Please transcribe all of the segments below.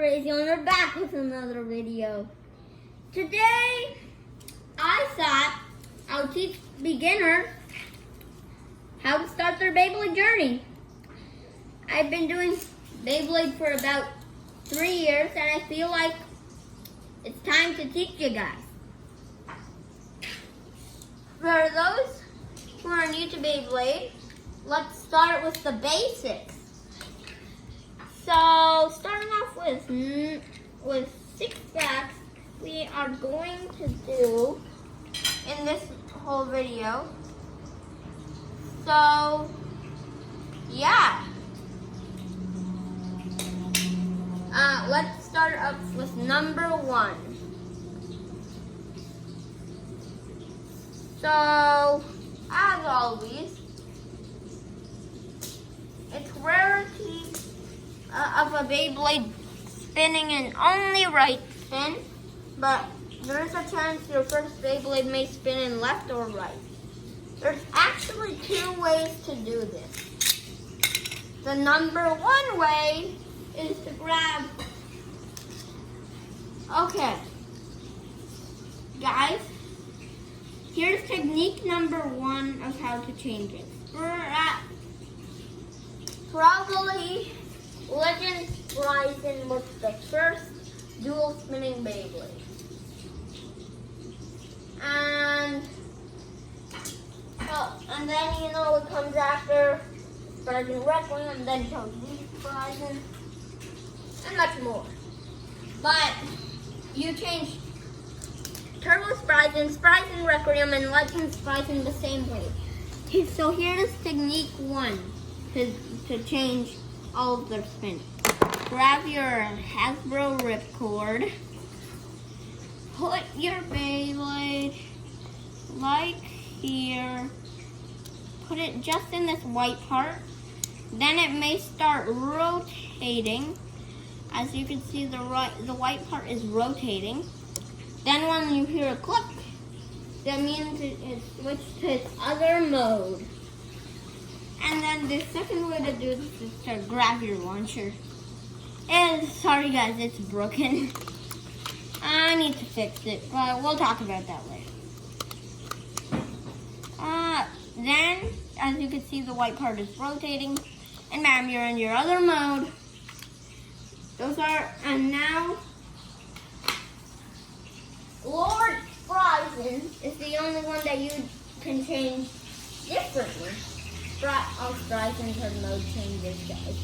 Crazy, and we're back with another video. Today, I thought I would teach beginners how to start their Beyblade journey. I've been doing Beyblade for about 3 years, and I feel like it's time to teach you guys. For those who are new to Beyblade, let's start with the basics. So, starting off with 6 stacks, we are going to do in this whole video. So, yeah. Let's start up with number 1. So, as always, it's rarity of a Beyblade spinning in only right spin, but there's a chance your first Beyblade may spin in left or right. There's actually 2 ways to do this. The number 1 way is to grab. Okay, guys, here's technique number 1 of how to change it. We're at probably Legend Horizon was the first dual spinning Beyblade. And then it comes after Horizon Requiem, and then comes Horizon, and much more. But you change Turbo Horizon Requiem, and Legend Horizon the same way. Okay, so here's technique 1 to change all of their spin. Grab your Hasbro ripcord, put your Beyblade like here, put it just in this white part, then it may start rotating. As you can see, the white part is rotating. Then when you hear a click, that means it switched to its other mode. And then the second way to do this is to grab your launcher. And sorry guys, it's broken. I need to fix it, but we'll talk about that later. Then, as you can see, the white part is rotating. And bam, you're in your other mode. And now, Lord Horizon is the only one that you can change differently. All Horizon her mode changes, guys.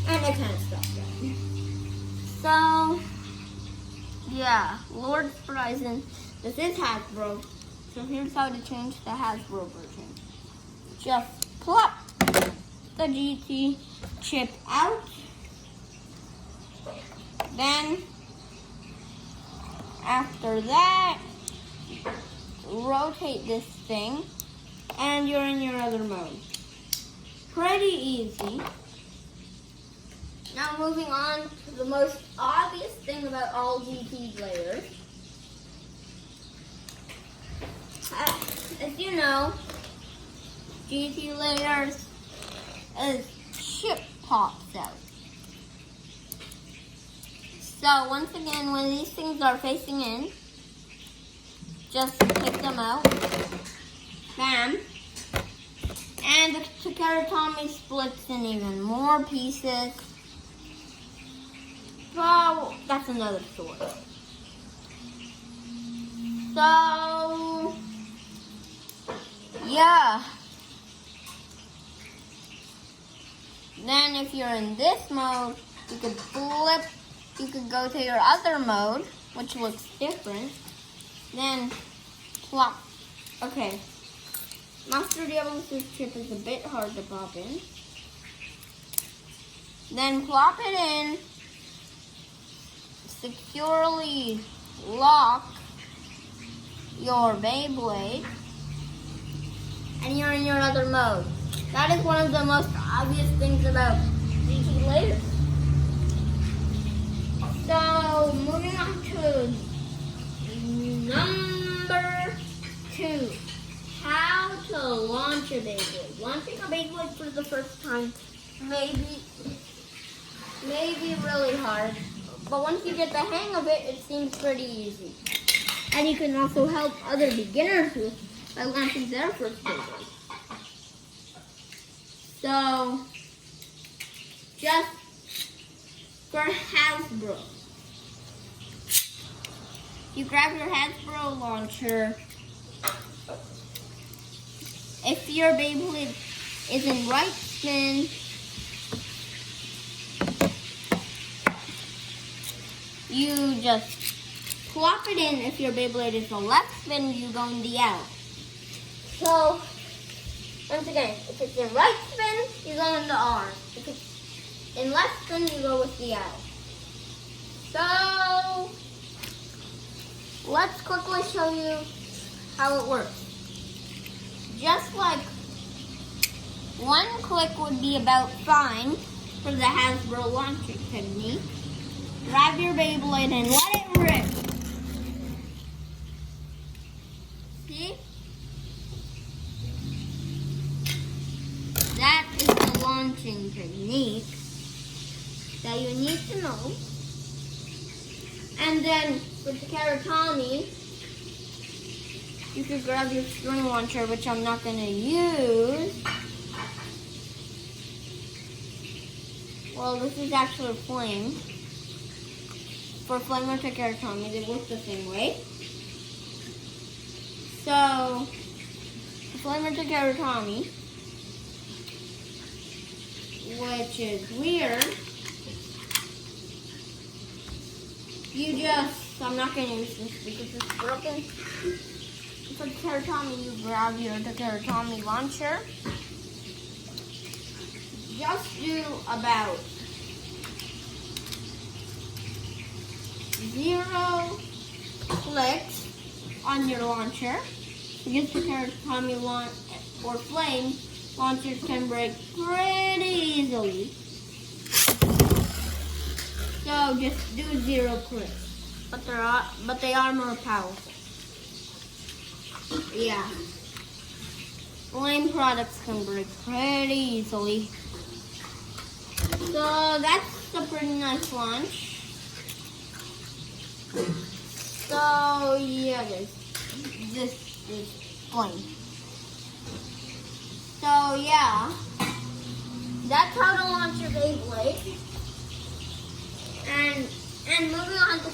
And it kind of stops that. So, yeah, Lord Horizon. This is Hasbro. So here's how to change the Hasbro version. Just plop the GT chip out. Then, after that, rotate this thing, and you're in your other mode. Pretty easy. Now moving on to the most obvious thing about all GT players. As you know, GT layers is chip pops out. So once again, when these things are facing in, just pick them out. Bam. And the Takeratami splits in even more pieces. So that's another story. So yeah. Then if you're in this mode, you could flip. You could go to your other mode, which looks different. Then plop. Okay. Master Diablo's chip is a bit hard to pop in. Then plop it in. Securely lock your Beyblade. And you're in your other mode. That is one of the most obvious things about GT layers. So, moving on to number 2. How to launch a Beyblade. Launching a Beyblade for the first time may be really hard, But once you get the hang of it, it seems pretty easy. And you can also help other beginners by launching their first beyblade. So, just for Hasbro, you grab your Hasbro launcher. If your Beyblade is in right spin, you just plop it in. If your Beyblade is the left spin, you go in the out. So, once again, if it's in right spin, you go in the R. If it's in left spin, you go with the out. So, let's quickly show you how it works. Just like one click would be about fine for the Hasbro launching technique. Grab your Beyblade and let it rip. See? That is the launching technique that you need to know. And then with the Karatami, you could grab your string launcher, which I'm not going to use. Well, this is actually a flame. For flame or Karatami, they work the same way. So, the flame or Karatami, which is weird, you just, I'm not going to use this because it's broken. For the Karatami, you grab your Karatami launcher. Just do about 0 clicks on your launcher because the Karatami launch or flame launchers can break pretty easily. So just do 0 clicks, but they are more powerful. Yeah, flame products can break pretty easily. So that's a pretty nice launch. So yeah guys, this is flame. So yeah, that's how to launch your Beyblade. And moving on to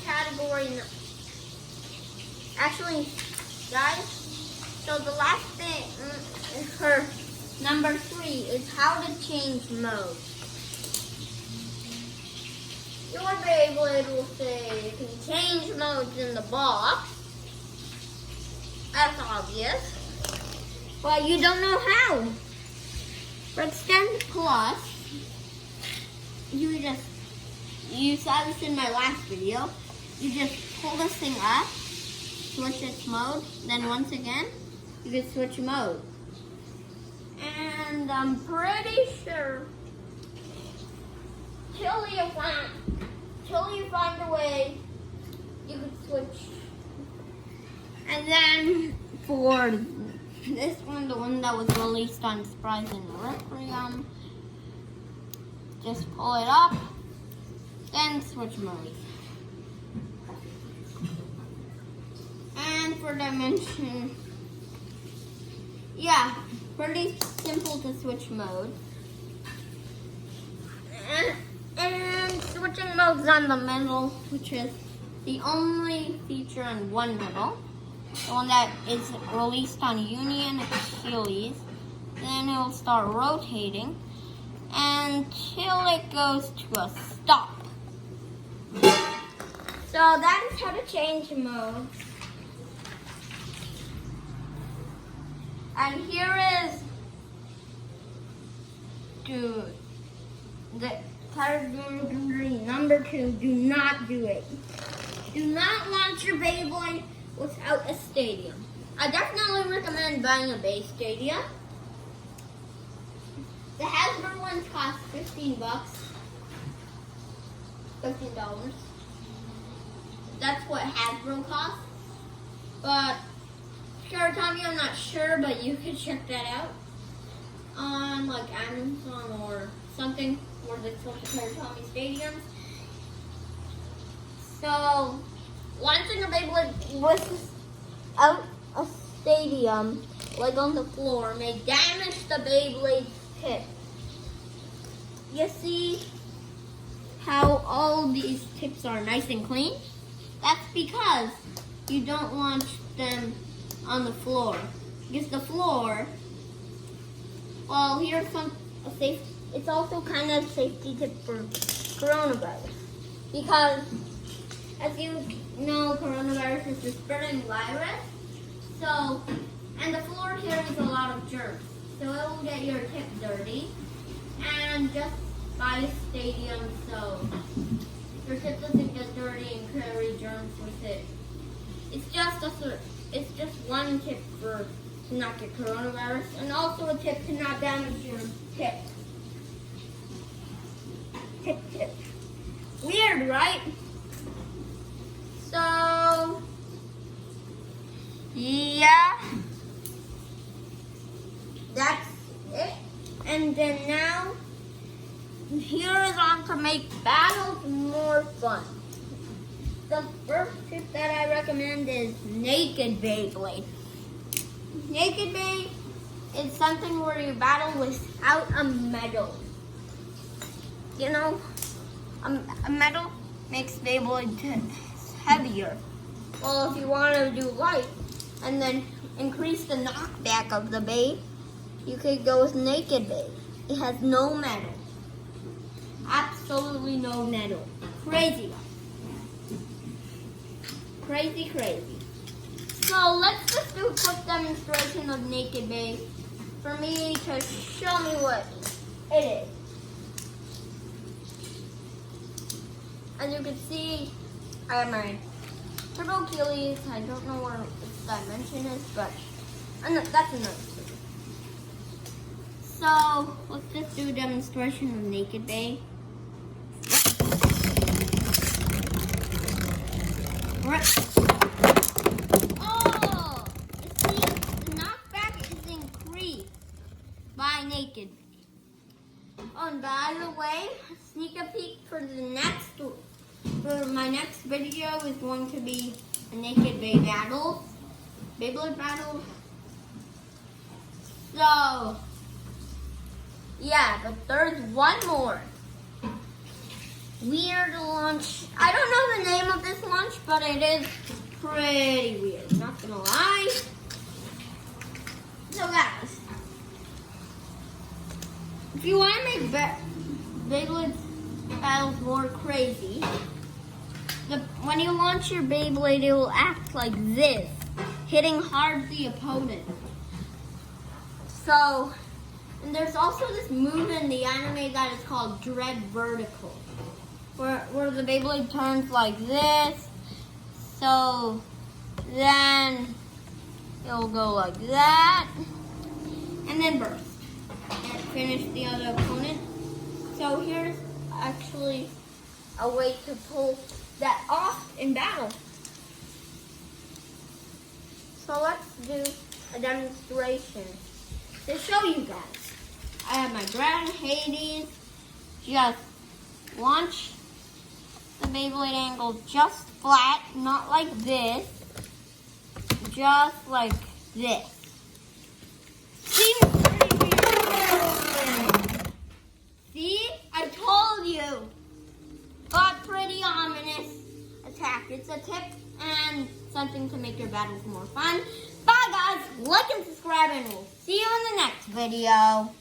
category, actually guys, so the last thing for number 3 is how to change mode. Your Beyblade will say you can change modes in the box. That's obvious. But you don't know how. For Extend Plus, you saw this in my last video. You just pull this thing up, switch its mode, then once again, you can switch mode. And I'm pretty sure till you find a way, you can switch. And then for this one, the one that was released on Surprise and Requiem, just pull it up, then switch mode. And for Dimension, yeah, pretty simple to switch mode. And switching modes on the middle, which is the only feature in one middle. The one that is released on Union Achilles. Then it will start rotating until it goes to a stop. So that is how to change modes. And here is the category number 2. Do not do it. Do not launch your Beyblade without a stadium. I definitely recommend buying a base stadium. The Hasbro ones cost $15. $15. That's what Hasbro costs. But Karatami, I'm not sure, but you could check that out on like Amazon or something where they sell the Karatami stadiums. So, launching a Beyblade without a stadium, like on the floor, may damage the Beyblade tip. You see how all these tips are nice and clean? That's because you don't launch them on the floor. Because the floor, well, here's it's also kind of a safety tip for coronavirus. Because, as you know, coronavirus is a spreading virus. So, and the floor carries a lot of germs. So it will get your tip dirty. And just buy a stadium so your tip doesn't get dirty and carry germs with it. It's just one tip to not get coronavirus, and also a tip to not damage your tip. Tip. Weird, right? So, yeah. That's it. And then now, here is on to make battles more fun. The first tip that I recommend is naked Beyblade. Naked Beyblade is something where you battle without a medal. You know, a medal makes Beyblade heavier. Well, if you want to do light and then increase the knockback of the Beyblade, you could go with naked Beyblade. It has no medal. Absolutely no medal. Crazy. Crazy. So let's just do a quick demonstration of naked Beyblade for me to show me what it is. As you can see, I have my turbo Achilles. I don't know where its dimension is, but that's another story. So let's just do a demonstration of naked Beyblade. Oh, you see, the knockback is increased by naked Beyblade. Oh, and by the way, sneak a peek for my next video is going to be a naked Beyblade battle. So, yeah, but there's one more. Weird launch. I don't know the name of this launch, but it is pretty weird. Not gonna lie. So guys, if you want to make Beyblade battles more crazy, when you launch your Beyblade, it will act like this, hitting hard the opponent. So, and there's also this move in the anime that is called Dread Vertical, where the Beyblade turns like this. So then it'll go like that, and then burst and finish the other opponent. So here's actually a way to pull that off in battle. So let's do a demonstration to show you guys. I have my Grand Hades. Just launch the Beyblade angle just flat, not like this, just like this. Seems pretty weird. See? I told you. But pretty ominous attack. It's a tip and something to make your battles more fun. Bye guys, like and subscribe, and we'll see you in the next video.